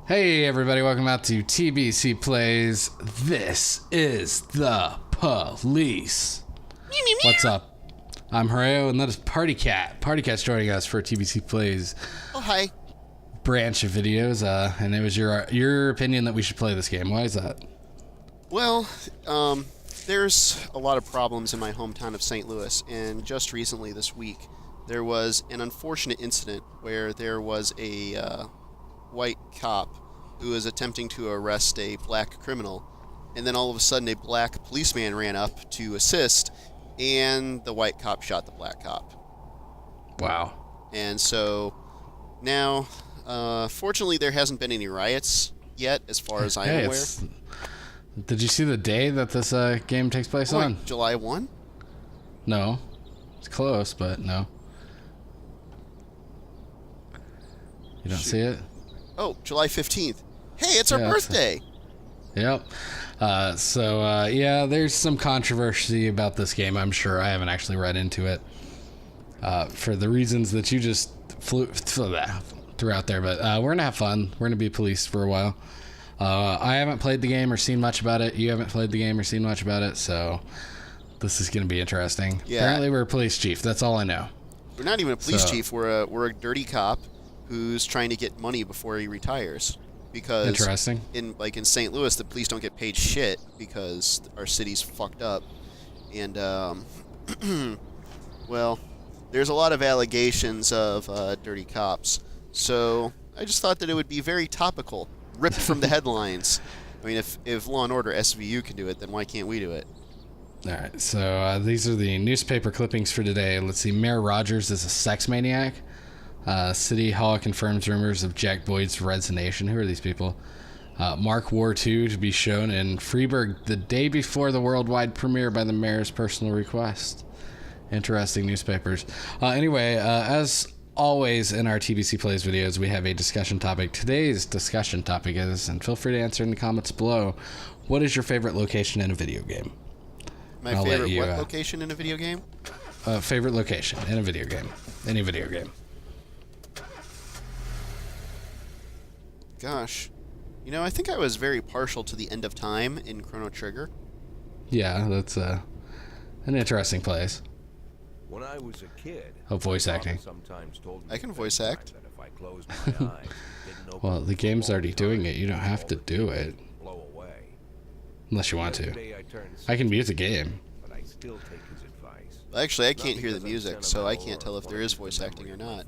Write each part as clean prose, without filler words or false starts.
Hey everybody, welcome out to TBC Plays. This is the police. What's up? I'm Herao and that is Party Cat. Party Cat's joining us for TBC Plays. Oh, hi. Branch of videos, and it was your opinion that we should play this game. Why is that? Well, there's a lot of problems in my hometown of St. Louis, and just recently this week, there was an unfortunate incident where there was a white cop who was attempting to arrest a black criminal, and then all of a sudden a black policeman ran up to assist, and the white cop shot the black cop. Wow. And so now, fortunately, there hasn't been any riots yet, as far as I'm aware. Did you see the day that this game takes place on? July 1? No. It's close, but no. You don't see it? Oh, July 15th. Hey, it's our birthday! Yep. Yeah, there's some controversy about this game, I'm sure. I haven't actually read into it for the reasons that you just threw out there, but we're going to have fun. We're going to be police for a while. I haven't played the game or seen much about it. You haven't played the game or seen much about it, so this is going to be interesting. Yeah. Apparently we're a police chief. That's all I know. We're not even a police chief. We're a dirty cop who's trying to get money before he retires. Because interesting. In St. Louis, the police don't get paid shit because our city's fucked up. And, well, there's a lot of allegations of dirty cops. So I just thought that it would be very topical, ripped from the headlines. I mean, if Law & Order SVU can do it, then why can't we do it? All right, so these are the newspaper clippings for today. Let's see. Mayor Rogers is a sex maniac. City Hall confirms rumors of Jack Boyd's resignation. Who are these people? Mark War II to be shown in Freiburg the day before the worldwide premiere by the mayor's personal request. Interesting newspapers. Anyway, as always in our TBC Plays videos, we have a discussion topic. Today's discussion topic is, and feel free to answer in the comments below, what is your favorite location in a video game? My favorite location in a video game? Favorite location in a video game. Any video game. Gosh. You know, I think I was very partial to the end of time in Chrono Trigger. Yeah, that's an interesting place. When I was a kid, voice acting. I can voice act. Well, the game's already doing it. You don't have to do it. Unless you want to. I can mute the game. Actually, I can't hear the music, so I can't tell if there is voice acting or not.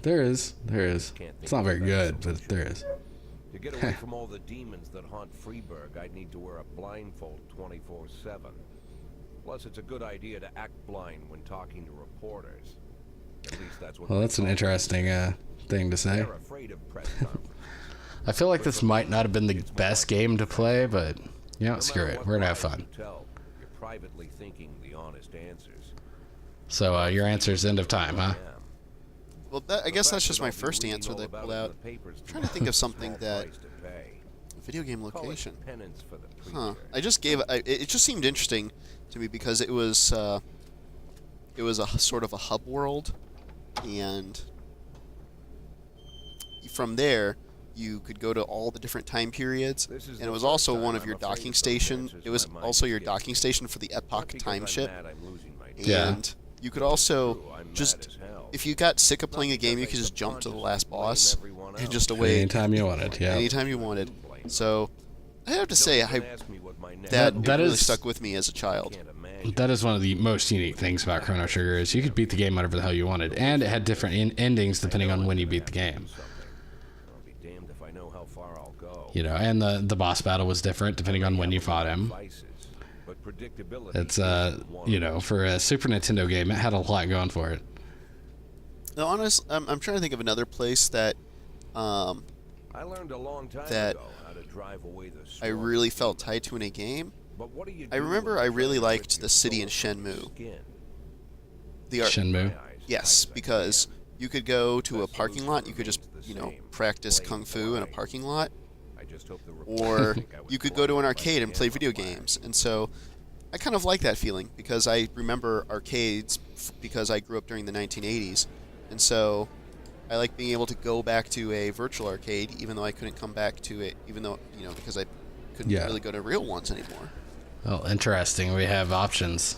There is. It's not very good, but there is. To get away from all the demons that haunt Freiburg, I'd need to wear a blindfold 24/7. Plus, it's a good idea to act blind when talking to reporters. At least that's what. Well, that's an interesting thing to say. They're afraid of press conferences. I feel like this might not have been the best game to play, but screw it. We're gonna have fun. You're privately thinking the honest answers. So your answer is end of time, huh? Well, I guess that's just my first answer that I pulled out. I'm trying to think of something that... Video game location. Huh. I just gave... It just seemed interesting to me because it was a sort of a hub world, and from there you could go to all the different time periods, and it was also one of your docking station. It was also your docking station for the Epoch time ship. And you could also just... If you got sick of playing a game, you could just jump to the last boss and just away. Anytime you wanted, yeah. Anytime you wanted. So, I have to say, that really stuck with me as a child. That is one of the most unique things about Chrono Trigger is you could beat the game whatever the hell you wanted, and it had different endings depending on when you beat the game. And the boss battle was different depending on when you fought him. It's for a Super Nintendo game, it had a lot going for it. No, honest, I'm trying to think of another place that I learned a long time ago how to drive away the I really felt tied to in a game. I remember I really liked the city in Shenmue. Shenmue? Yes, because you could go to a parking lot, you could just, practice kung fu in a parking lot, or you could go to an arcade and play video games. And so I kind of like that feeling because I remember arcades because I grew up during the 1980s. And so I like being able to go back to a virtual arcade, even though I couldn't come back to it, even though, because I couldn't really go to real ones anymore. Oh, interesting. We have options.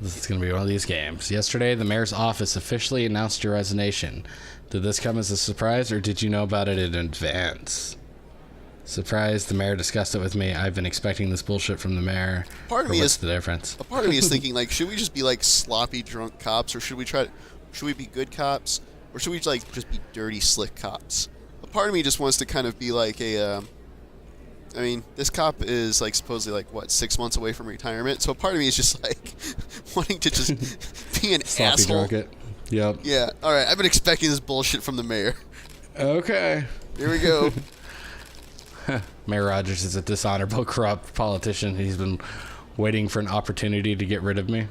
This is going to be one of these games. Yesterday, the mayor's office officially announced your resignation. Did this come as a surprise, or did you know about it in advance? Surprise, the mayor discussed it with me. I've been expecting this bullshit from the mayor. What's the difference? A part of me is thinking, like, should we just be, like, sloppy drunk cops, or should we be good cops, or should we, like, just be dirty, slick cops? A part of me just wants to kind of be like I mean, this cop is, like, supposedly, like, 6 months away from retirement, so a part of me is just, like, wanting to just be an sloppy asshole. drunk it. Yep. Yeah, alright, I've been expecting this bullshit from the mayor. Okay. Here we go. Mayor Rogers is a dishonorable, corrupt politician. He's been waiting for an opportunity to get rid of me.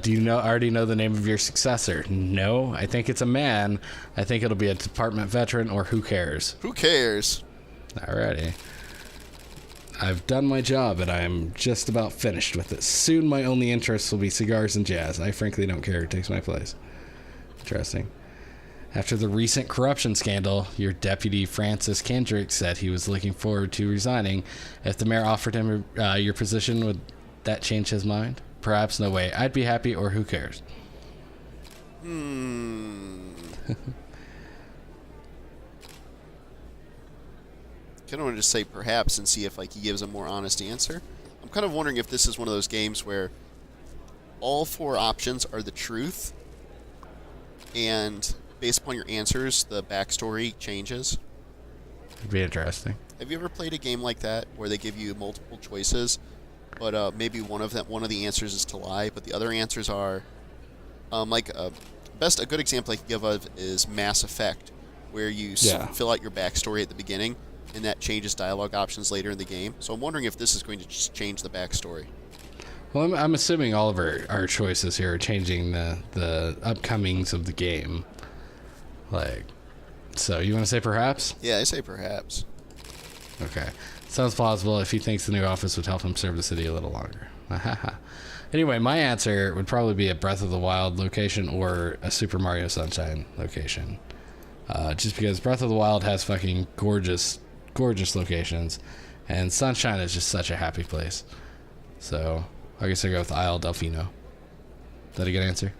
Do you already know the name of your successor? No, I think it's a man. I think it'll be a department veteran, or who cares? Who cares? Alrighty. I've done my job, and I'm just about finished with it. Soon my only interests will be cigars and jazz. I frankly don't care who takes my place. Interesting. After the recent corruption scandal, your deputy, Francis Kendrick, said he was looking forward to resigning. If the mayor offered him your position, would that change his mind? Perhaps. No way. I'd be happy, or who cares? I don't want to just say perhaps and see if, like, he gives a more honest answer. I'm kind of wondering if this is one of those games where all 4 options are the truth, and based upon your answers, the backstory changes. It'd be interesting. Have you ever played a game like that where they give you multiple choices, but maybe one of the answers is to lie, but the other answers are, a good example I can give of is Mass Effect, where you fill out your backstory at the beginning, and that changes dialogue options later in the game. So I'm wondering if this is going to just change the backstory. Well, I'm assuming all of our choices here are changing the upcomings of the game. Like, so you want to say perhaps? Yeah, I say perhaps. Okay. Sounds plausible if he thinks the new office would help him serve the city a little longer. Anyway, my answer would probably be a Breath of the Wild location or a Super Mario Sunshine location. Just because Breath of the Wild has fucking gorgeous locations, and Sunshine is just such a happy place. So I guess I go with Isle Delfino. Is that a good answer?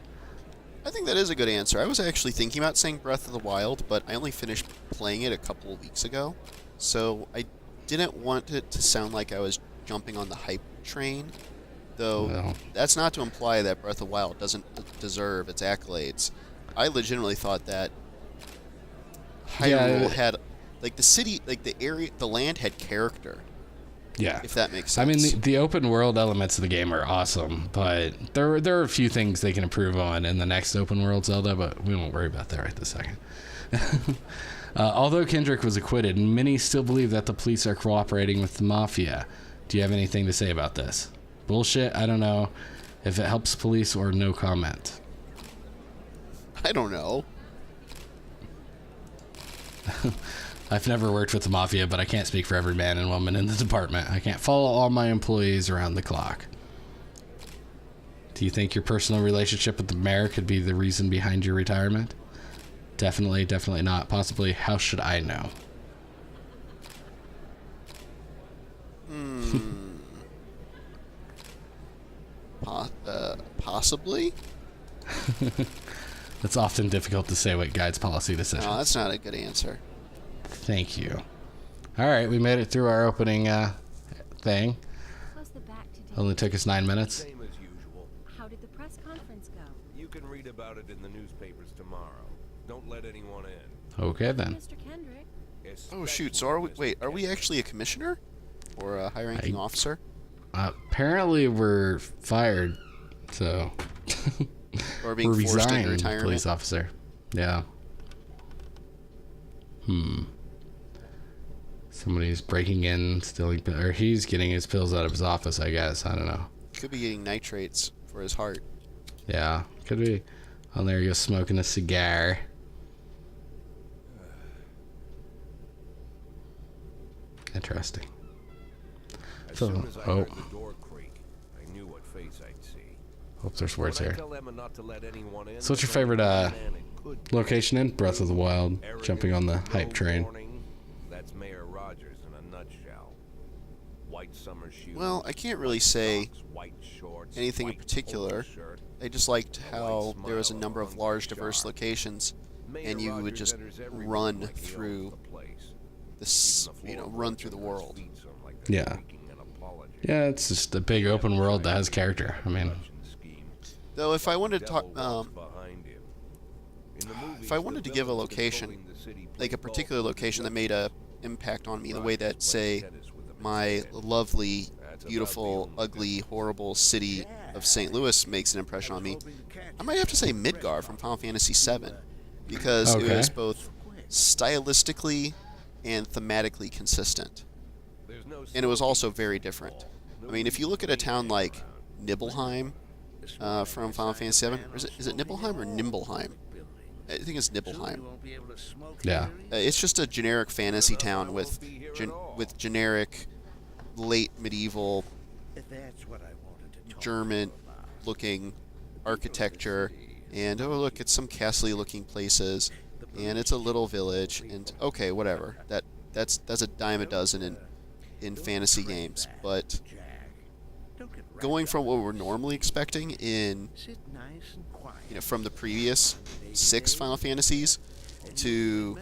I think that is a good answer. I was actually thinking about saying Breath of the Wild, but I only finished playing it a couple of weeks ago, so I didn't want it to sound like I was jumping on the hype train, though that's not to imply that Breath of the Wild doesn't deserve its accolades. I legitimately thought that Hyrule had, like, the city, like, the area, the land had character. Yeah. If that makes sense. I mean, the open world elements of the game are awesome, but there are a few things they can improve on in the next open world Zelda, but we won't worry about that right this second. Although Kendrick was acquitted, many still believe that the police are cooperating with the mafia. Do you have anything to say about this? Bullshit, I don't know if it helps police, or no comment. I don't know. I've never worked with the mafia, but I can't speak for every man and woman in the department. I can't follow all my employees around the clock. Do you think your personal relationship with the mayor could be the reason behind your retirement? Definitely not. Possibly, how should I know? Possibly? It's often difficult to say what guides policy decisions. No, that's not a good answer. Thank you. All right, we made it through our opening thing. How's the back today? Only took us 9 minutes. Same as usual. How did the press conference go? You can read about it in the newspapers tomorrow. Don't let anyone in. Okay then. Mr. Kendrick? Oh shoot! So are we actually a commissioner, or a high-ranking officer? Apparently we're fired, so Or being we're forced into resigned, retirement? police officer. Yeah. Somebody's breaking in, stealing, or he's getting his pills out of his office, I guess. I don't know. Could be getting nitrates for his heart. Yeah, could be. Oh, there he goes, smoking a cigar. Interesting. As So, soon as I heard the door creak, I knew what face I'd see. Hope there's words When I here. tell Emma not to let anyone in, So what's your there's only favorite, one man in Location in Breath of the Wild. Jumping on the hype train. That's Mayor Rogers in a nutshell. White summer shoes. Well, I can't really say white shorts, anything in white particular. polo shirt. I just liked how there was a number of large, diverse locations, and you would just run through this, run through the world. Yeah. Yeah, it's just a big open world that has character. I mean, Though, if I wanted to talk, if I wanted to give a location, like a particular location that made a impact on me, the way that, say, my lovely, beautiful, ugly, horrible city of St. Louis makes an impression on me, I might have to say Midgar from Final Fantasy VII, because it was both stylistically and thematically consistent, and it was also very different. I mean, if you look at a town like Nibelheim from Final Fantasy VII, or is it Nibelheim or Nimblheim? I think it's Nibelheim. yeah. It's just a generic fantasy town with generic late medieval German-looking architecture, and oh look, it's some castle-looking places, and it's a little village, and okay, whatever. That's a dime a dozen in fantasy games, but going from what we're normally expecting in from the previous 6 Final Fantasies to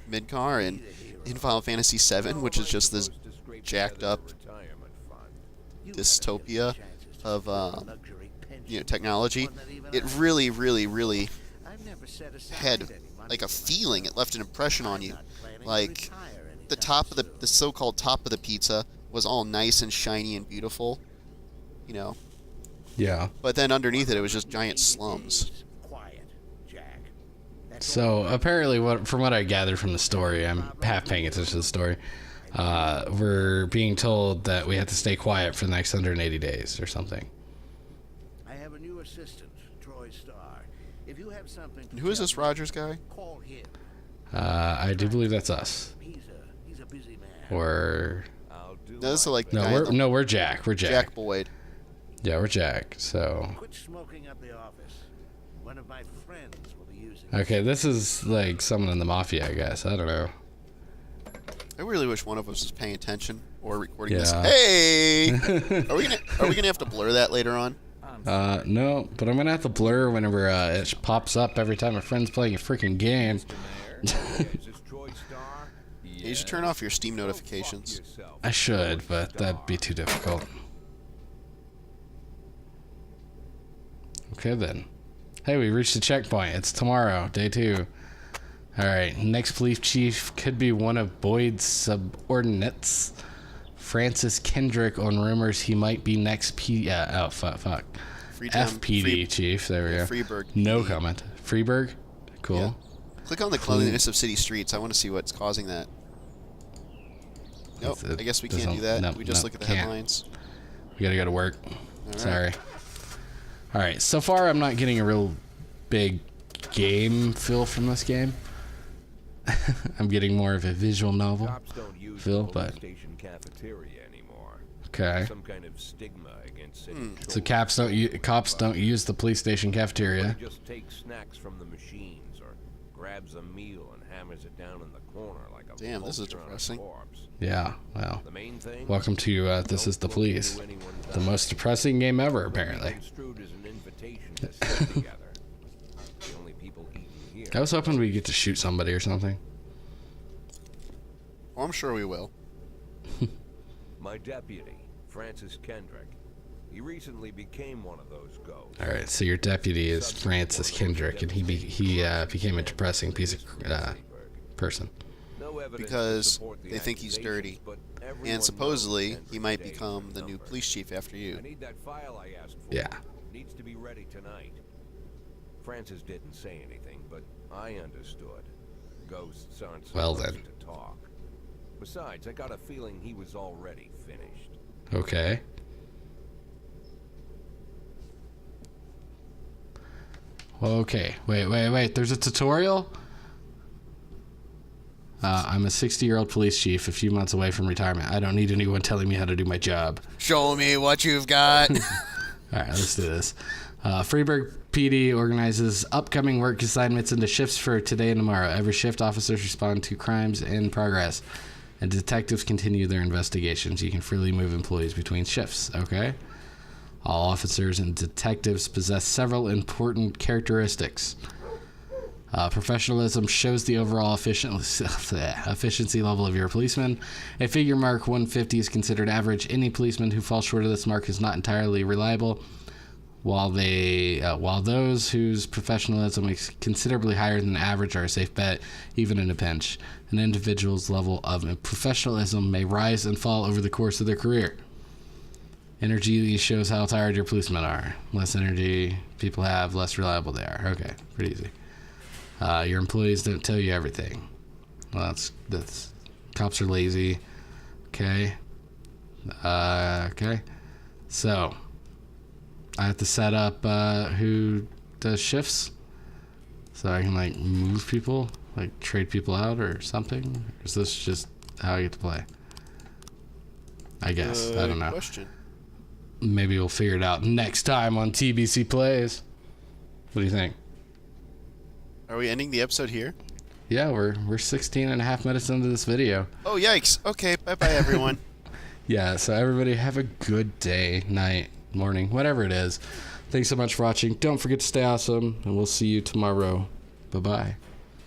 Midgar and in Final Fantasy VII, which is just this jacked up dystopia of technology, it really, really, really had like a feeling. It left an impression on you. Like the top of the so-called top of the pizza was all nice and shiny and beautiful, Yeah. But then underneath it, it was just giant slums. So apparently, from what I gathered from the story, I'm half paying attention to the story. We're being told that we have to stay quiet for the next 180 days or something. I have a new assistant, Troy Starr. If you have something to Who is this tell me, Rogers guy? call him. I do believe that's us. He's a busy man. Or No, this is like the guy we're Jack. We're Jack. Jack Boyd. Yeah, we're Jack. So Quit smoking up the office. One of my friends will be using okay, this is like someone in the mafia, I guess. I don't know. I really wish one of us was paying attention or recording this. Yeah. Hey, are we gonna have to blur that later on? No, but I'm gonna have to blur whenever it pops up every time a friend's playing a freaking game. You should turn off your Steam notifications. I should, but that'd be too difficult. Okay then. Hey, we reached the checkpoint. It's tomorrow, day 2. Alright, next police chief could be one of Boyd's subordinates. Francis Kendrick on rumors he might be next fuck. FPD chief, there we go. Freeburg. No comment. Freeburg? Cool. Yeah. Click on the cleanliness of city streets. I want to see what's causing that. Nope, I guess we can't do that. We just look at the headlines. We gotta go to work. All Sorry. right. Alright, so far I'm not getting a real big game feel from this game. I'm getting more of a visual novel feel, but okay. Some kind of stigma against city So cops don't use the police station cafeteria. just takes snacks from the machines or grabs a meal and hammers it down in the corner like a Damn, this is vulture on a depressing. corpse. Yeah, well. The main thing, Welcome to This is the Police. The most depressing game ever, apparently. construed as an invitation to sit together. The only people eating here. I was hoping we'd get to shoot somebody or something. Well, I'm sure we will. My deputy, Francis Kendrick. He recently became one of those ghosts. Alright, so your deputy is Francis Kendrick, and he became a depressing piece of person. No evidence to Because support the they think he's dirty. accusations, but everyone And supposedly, knows he might Kendrick's become days the are new numbered. police chief after I you. need that file I asked for. Yeah. Needs to be ready tonight. Francis didn't say anything, but I understood. Ghosts aren't supposed Well then. to talk. Besides, I got a feeling he was already finished. Okay. Okay, wait. There's a tutorial? I'm a 60-year-old police chief, a few months away from retirement. I don't need anyone telling me how to do my job. Show me what you've got. All right, let's do this. Freeburg PD organizes upcoming work assignments into shifts for today and tomorrow. Every shift, officers respond to crimes in progress, and detectives continue their investigations. You can freely move employees between shifts, okay? All officers and detectives possess several important characteristics. Professionalism shows the overall efficiency level of your policeman. A figure mark 150 is considered average. Any policeman who falls short of this mark is not entirely reliable, while those whose professionalism is considerably higher than average are a safe bet, even in a pinch. An individual's level of professionalism may rise and fall over the course of their career. Energy shows how tired your policemen are. Less energy people have, less reliable they are. Okay, pretty easy. Your employees don't tell you everything. Well, that's cops are lazy. Okay. Okay. So, I have to set up who does shifts, so I can like move people, like trade people out or something. Or is this just how I get to play? I guess. I don't know. Question. Maybe we'll figure it out next time on TBC Plays. What do you think? Are we ending the episode here? Yeah, we're 16 and a half minutes into this video. Oh, yikes. Okay, bye-bye, everyone. Yeah, so everybody have a good day, night, morning, whatever it is. Thanks so much for watching. Don't forget to stay awesome, and we'll see you tomorrow. Bye-bye.